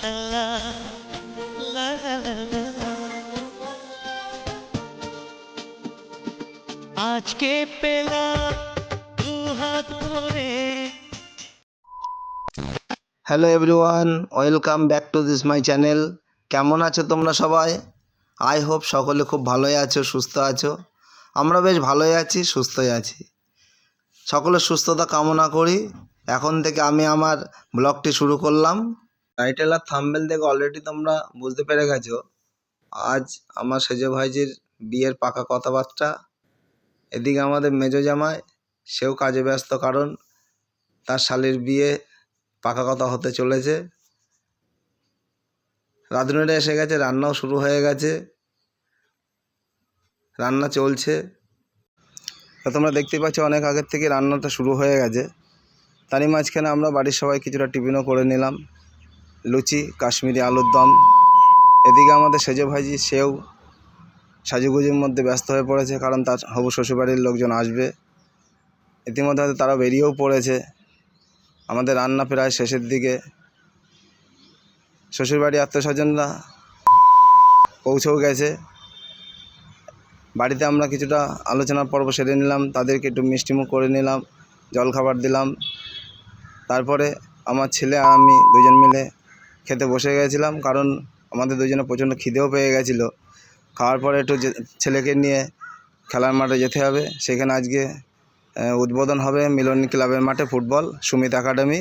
আজকে পেলাম দু হাত ধরে। Hello everyone, welcome back to this my channel. কেমন আছো তোমরা সবাই? আই হোপ সকলে খুব ভালোই আছো, সুস্থ আছো। আমরা বেশ ভালোই আছি, সুস্থই আছি। সকলের সুস্থতা কামনা করি। এখন থেকে আমি আমার ব্লগটি শুরু করলাম। টাইটেল আর থাম্বনেল দেখে অলরেডি তোমরা বুঝতে পেরে গেছো আজ আমার সেজো ভাইজির বিয়ের পাকা কথাবার্তা। এদিকে আমাদের মেজো জামাই, সেও কাজে ব্যস্ত, কারণ তার শালির বিয়ে পাকা কথা হতে চলেছে। রাঁধুনিরা এসে গেছে, রান্নাও শুরু হয়ে গেছে, রান্না চলছে। তো তোমরা দেখতে পাচ্ছ অনেক আগের থেকে রান্নাটা শুরু হয়ে গেছে। তারই মাঝখানে আমরা বাড়ির সবাই কিছুটা টিফিনও করে নিলাম, লুচি, কাশ্মীরি আলুর দম। এদিকে আমাদের সেজো ভাইজি, সেও সাজুগুজির মধ্যে ব্যস্ত হয়ে পড়েছে, কারণ তার হবু শ্বশুরবাড়ির লোকজন আসবে। ইতিমধ্যে হয়তো তারা বেরিয়েও পড়েছে। আমাদের রান্না প্রায় শেষের দিকে। শ্বশুরবাড়ি আত্মীয়স্বজনরা পৌঁছেও গেছে। বাড়িতে আমরা কিছুটা আলোচনার পর্ব সেরে নিলাম, তাদেরকে একটু মিষ্টিমুখ করে নিলাম, জলখাবার দিলাম। তারপরে আমার ছেলে আর আমি দুজন মিলে খেতে বসে গেছিলাম, কারণ আমাদের দুজনে প্রচণ্ড খিদেও পেয়ে গেছিলো। খাওয়ার পরে একটু ছেলেকে নিয়ে খেলার মাঠে যেতে হবে। সেখানে আজকে উদ্বোধন হবে মিলনী ক্লাবের মাঠে ফুটবল, সুমিত একাডেমি।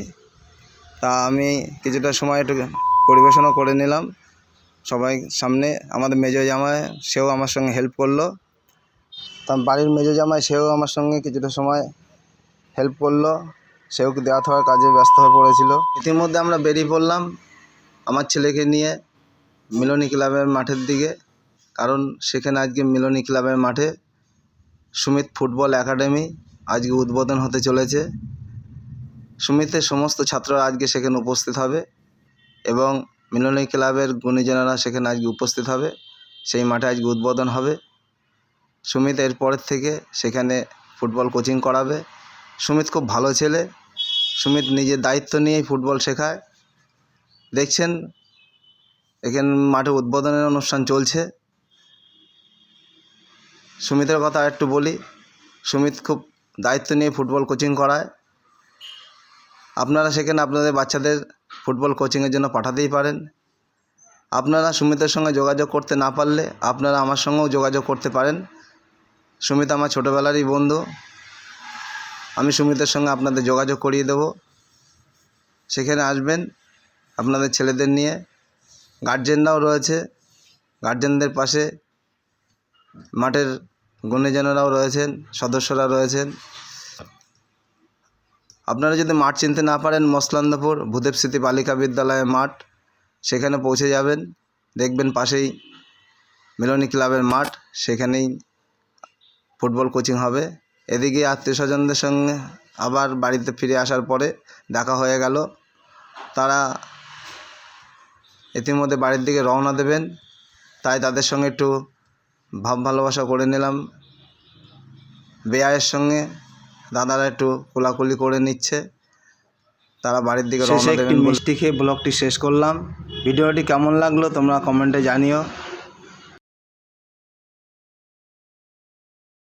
তা আমি কিছুটা সময় একটু পরিবেশনও করে নিলাম সবাই সামনে। আমাদের মেজো জামাই, সেও আমার সঙ্গে হেল্প করলো। তা বাড়ির মেজো জামাই, সেও আমার সঙ্গে কিছুটা সময় হেল্প করলো। সেও দেওয়া থাকার কাজে ব্যস্ত হয়ে পড়েছিল। ইতিমধ্যে আমরা বেরিয়ে পড়লাম আমার ছেলেকে নিয়ে মিলনী ক্লাবের মাঠের দিকে, কারণ সেখানে আজকে মিলনী ক্লাবের মাঠে সুমিত ফুটবল একাডেমি আজকে উদ্বোধন হতে চলেছে। সুমিতের সমস্ত ছাত্ররা আজকে সেখানে উপস্থিত হবে এবং মিলনী ক্লাবের গুণীজনেরা সেখানে আজকে উপস্থিত হবে। সেই মাঠে আজকে উদ্বোধন হবে। সুমিত এরপরের থেকে সেখানে ফুটবল কোচিং করাবে। সুমিত খুব ভালো ছেলে। সুমিত নিজের দায়িত্ব নিয়েই ফুটবল শেখায়। দেখছেন এখানে মাঠে উদ্বোধনের অনুষ্ঠান চলছে। সুমিতের কথা একটু বলি। সুমিত খুব দায়িত্ব নিয়ে ফুটবল কোচিং করায়। আপনারা সেখানে আপনাদের বাচ্চাদের ফুটবল কোচিংয়ের জন্য পাঠাতেই পারেন। আপনারা সুমিতের সঙ্গে যোগাযোগ করতে না পারলে আপনারা আমার সঙ্গেও যোগাযোগ করতে পারেন। সুমিত আমার ছোটোবেলারই বন্ধু। আমি সুমিতের সঙ্গে আপনাদের যোগাযোগ করিয়ে দেব। সেখানে আসবেন আপনাদের ছেলেদের নিয়ে। গার্জেনরাও রয়েছে, গার্জেনদের পাশে মাঠের গুণীজনেরাও রয়েছেন, সদস্যরা রয়েছেন। আপনারা যদি মাঠ চিনতে না পারেন, মসলান্দপুর ভূদেব স্মৃতি বালিকা বিদ্যালয়ের মাঠ, সেখানে পৌঁছে যাবেন। দেখবেন পাশেই মিলনী ক্লাবের মাঠ, সেখানেই ফুটবল কোচিং হবে। এদিকে আত্মীয় স্বজনদের সঙ্গে আবার বাড়িতে ফিরে আসার পরে দেখা হয়ে গেল। তারা ইতিমধ্যে বাড়ির দিকে রওনা দেবেন, তাই তাদের সঙ্গে একটু ভাব ভালোবাসা করে নিলাম। বেয়ায়ের সঙ্গে দাদারা একটু কোলাকুলি করে নিচ্ছে। তারা বাড়ির দিকে রওনা দেবেন। মিষ্টি খেয়ে ব্লগটি শেষ করলাম। ভিডিওটি কেমন লাগলো তোমরা কমেন্টে জানিও।